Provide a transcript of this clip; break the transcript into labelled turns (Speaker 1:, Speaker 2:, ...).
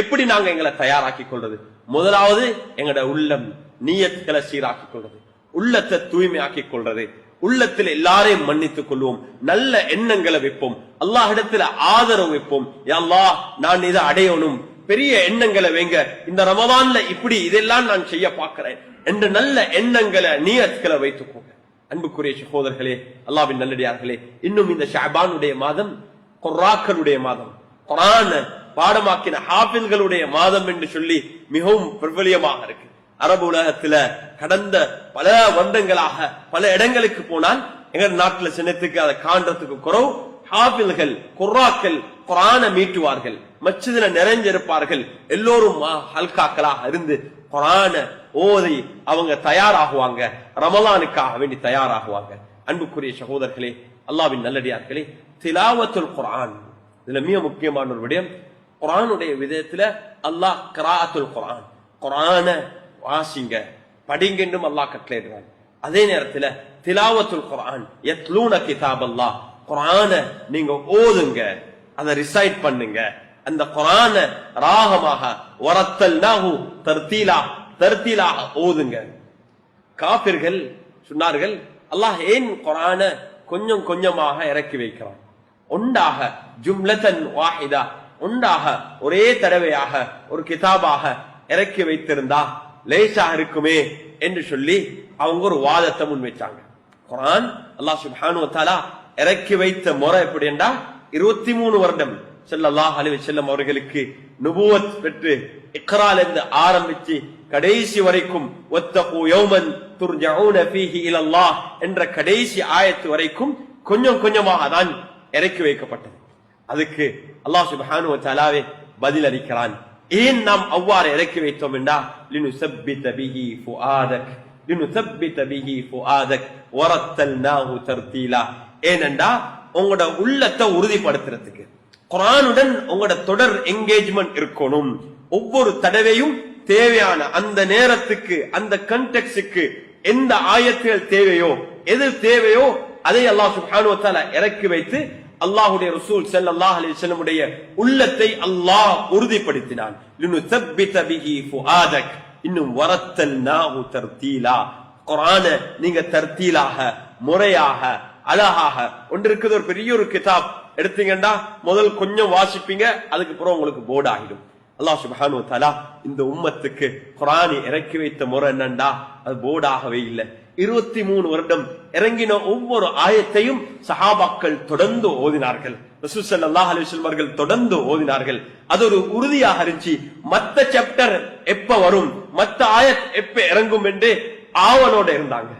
Speaker 1: எப்படி நாங்க எங்களை தயாராக்கி கொள்றது? முதலாவது எங்களோட உள்ளம் நியத்துக்களை சீராக்கி கொள்றது, உள்ளத்தை தூய்மையாக்கி கொள்றது, உள்ளத்தில் எல்லாரையும் மன்னித்துக் கொள்வோம், நல்ல எண்ணங்களை வைப்போம், அல்லாஹ்விடத்துல ஆதரவு வைப்போம். யா அல்லாஹ் நான் இதை அடையணும், பெரிய எண்ணங்களை வைங்க, இந்த ரமதான்ல இப்படி இதெல்லாம் நான் செய்ய பார்க்கிறேன் என்று நல்ல எண்ணங்களை நியத்துக்களை வைத்துக்கோங்க. அன்புக்குரிய சகோதரர்களே, அல்லாஹ்வின் நல்லடியார்களே, இன்னும் இந்த ஷஅபானுடைய மாதம் குர்ஆக்களுடைய மாதம், குர்ஆன் பாடமாக்கின ஹாஃபில்களுடைய மாதம் என்று சொல்லி மிகவும் பிரபலியமாக இருக்கு. அரபு உலகத்துல கடந்த பல வருடங்களாக பல இடங்களுக்கு போனால் எங்க நாட்டுல சின்னத்துக்கு அதை காண்றதுக்கு குறவு ஹாஃபில்கள் குர்ஆக்கள் குர்ஆனை மீட்டுவார்கள், மஸ்ஜிதுல நிறைஞ்சிருப்பார்கள், எல்லோரும் ஹல்காக்களாக இருந்து குர்ஆனை ஓதி அவங்க தயாராகுவாங்க, ரமலானுக்காக வேண்டி தயாராகுவாங்க. அன்புக்குரிய சகோதரர்களே, அல்லாஹ்வின் நல்லடியார்களே, திலாவத்துல் குர்ஆன் இதுல மிக முக்கியமான ஒரு விடயம். குர்ஆனுடைய விதத்துல அல்லாஹ் கிராஅத்துல் குர்ஆன், குர்ஆனை வாசிங்க படிங்க என்றும் அல்லாஹ் கட்டளையிடுறான். அதே நேரத்துல திலாவத்துல் குர்ஆன் யத்லூன கிதாபல்லாஹ், குர்ஆனை நீங்க ஓதுங்க, அதை ரிசைட் பண்ணுங்க, அந்த குர்ஆனை ராகமாக வரத்தல்னாஹு தர்தீலா தர்தீலாக ஓதுங்க. காபிர்கள் சொன்னார்கள், அல்லாஹ் ஏன் குர்ஆனை கொஞ்சம் கொஞ்சமாக இறக்கி வைக்கிறான், ஒன்றாக ஜும்லத்தன் வாஹிதா ஒன்றாக ஒரே தடவையாக ஒரு கிதாபாக இறக்கி வைத்திருந்தா லேசாக இருக்குமே என்று சொல்லி அவங்க ஒரு வாதத்தை முன்வைச்சாங்க. குர்ஆன் அல்லாஹ் சுப்ஹானஹு வ தஆலா இறக்கி வைத்த முறை எப்படி என்றா 23 வருடம் ஸல்லல்லாஹு அலைஹி வஸல்லம் அவர்களுக்கு நுபுவத் பெற்று இக்ரால இருந்து ஆரம்பிச்சு கடைசி வரைக்கும் வத்தகு யௌமன் துர்ஜஊன ஃபீஹி இலல்லாஹ் என்ற கடைசி ஆயத்து வரைக்கும் கொஞ்சம் கொஞ்சமாக தான் இறக்கி வைக்கப்பட்டது. அதுக்கு அல்லாஹ் சுப்ஹானஹு வ தஆலாவே பதில் அளிக்கிறான். ஏன் நாம் அவ்வாறு இறக்கி வைத்தோம் என்றா லினுஸப்பித பிஹி ஃபுஆதக் லினுஸப்பித பிஹி ஃபுஆதக் வரத்தல்னாஹு தர்தீலா, ஏனென்றா உங்களோட உள்ளத்தை உறுதிப்படுத்துறதுக்கு, குர்ஆனுடன் உங்களோட தொடர் என்கேஜ்மெண்ட் இருக்கணும். ஒவ்வொரு தடவையும் தேவையான அந்த நேரத்துக்கு அந்த கண்டெக்ஸ்டுக்கு எந்த ஆயத்துகள் தேவையோ எது தேவையோ அதை அல்லாஹ் சுப்ஹானஹு வ தஆலா இறக்கி வைத்து அல்லாஹ்வுடைய ரசூல் ஸல்லல்லாஹு அலைஹி வஸல்லம் உடைய உள்ளத்தை அல்லாஹ் உறுதிப்படுத்தினான். லினுஸப்பித பிஹி ஃபுஆதக், இன்னும் வரத்தல்னாஹு தர்தீலா, குர்ஆனை நீங்க தர்தீலாக முறையாக அழகாக ஒன்று இருக்குது. ஒரு பெரிய ஒரு கிதாப் எடுத்தீங்கன்னா முதல் கொஞ்சம் வாசிப்பீங்க, அதுக்கு அப்புறம் உங்களுக்கு போர்டு ஆகிடும். அல்லாஹ் சுப்ஹானஹு வ தஆலா இந்த உம்மத்துக்கு குர்ஆனை இறக்கி வைத்த முறை என்னண்டா அது போர்டாகவே இல்லை. 23 வருடம் இறங்கின ஒவ்வொரு ஆயத்தையும் சஹாபாக்கள் தொடர்ந்து ஓதினார்கள், ரசூல் ஸல்லல்லாஹு அலைஹி வஸல்லம் அவர்கள் தொடர்ந்து ஓதினார்கள். அது ஒரு உறுதியாக இருந்துச்சு. மத்த சாப்டர் எப்ப வரும், மத்த ஆயத் எப்ப இறங்கும் என்று ஆவலோட இருந்தாங்க.